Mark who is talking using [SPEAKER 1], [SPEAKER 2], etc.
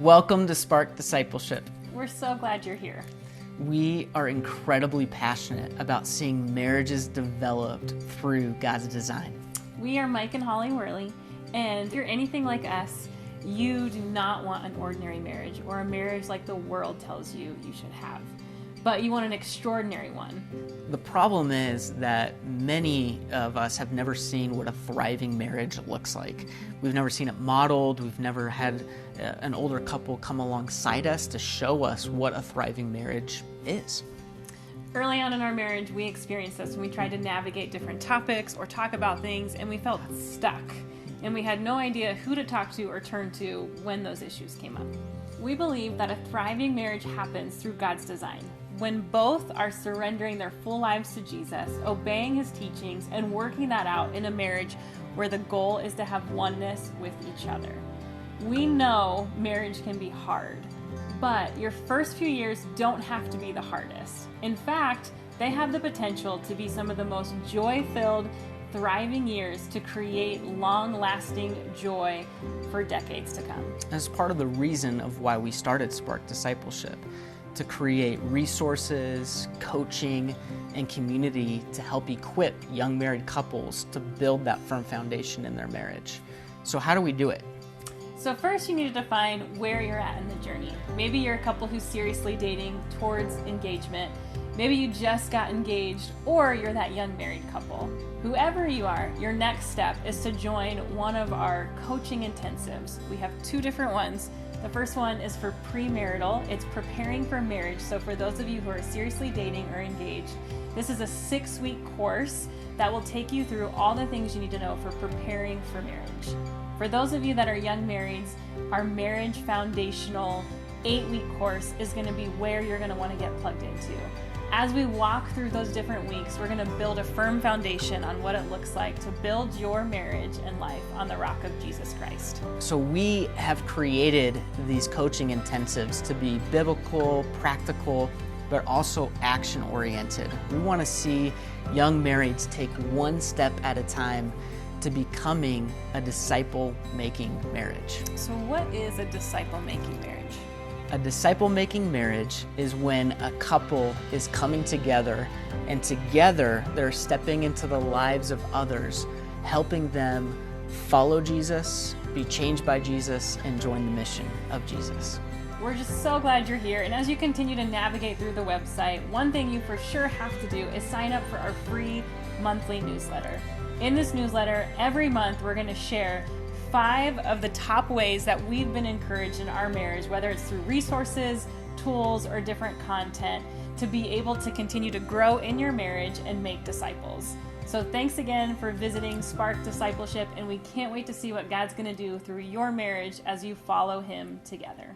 [SPEAKER 1] Welcome to Spark Discipleship.
[SPEAKER 2] We're so glad you're here.
[SPEAKER 1] We are incredibly passionate about seeing marriages developed through God's design.
[SPEAKER 2] We are Mike and Holly Worley, and if you're anything like us, you do not want an ordinary marriage or a marriage like the world tells you you should have, but you want an extraordinary one.
[SPEAKER 1] The problem is that many of us have never seen what a thriving marriage looks like. We've never seen it modeled. We've never had an older couple come alongside us to show us what a thriving marriage is.
[SPEAKER 2] Early on in our marriage, we experienced this when we tried to navigate different topics or talk about things, and we felt stuck, and we had no idea who to talk to or turn to when those issues came up. We believe that a thriving marriage happens through God's design, when both are surrendering their full lives to Jesus, obeying His teachings, and working that out in a marriage where the goal is to have oneness with each other. We know marriage can be hard, but your first few years don't have to be the hardest. In fact, they have the potential to be some of the most joy-filled, thriving years to create long-lasting joy for decades to come.
[SPEAKER 1] As part of the reason of why we started Spark Discipleship, to create resources, coaching, and community to help equip young married couples to build that firm foundation in their marriage. So how do we do it?
[SPEAKER 2] So first you need to define where you're at in the journey. Maybe you're a couple who's seriously dating towards engagement. Maybe you just got engaged, or you're that young married couple. Whoever you are, your next step is to join one of our coaching intensives. We have two different ones. The first one is for premarital. It's preparing for marriage. So for those of you who are seriously dating or engaged, this is a 6-week course that will take you through all the things you need to know for preparing for marriage. For those of you that are young marrieds, our marriage foundational 8-week course is going to be where you're going to want to get plugged into. As we walk through those different weeks, we're going to build a firm foundation on what it looks like to build your marriage and life on the rock of Jesus Christ.
[SPEAKER 1] So we have created these coaching intensives to be biblical, practical, but also action-oriented. We want to see young marrieds take one step at a time to becoming a disciple-making marriage.
[SPEAKER 2] So what is a disciple-making marriage?
[SPEAKER 1] A disciple-making marriage is when a couple is coming together, and together they're stepping into the lives of others, helping them follow Jesus, be changed by Jesus, and join the mission of Jesus.
[SPEAKER 2] We're just so glad you're here, and as you continue to navigate through the website, one thing you for sure have to do is sign up for our free monthly newsletter. In this newsletter, every month we're going to share 5 of the top ways that we've been encouraged in our marriage, whether it's through resources, tools, or different content, to be able to continue to grow in your marriage and make disciples. So thanks again for visiting Spark Discipleship, and we can't wait to see what God's going to do through your marriage as you follow Him together.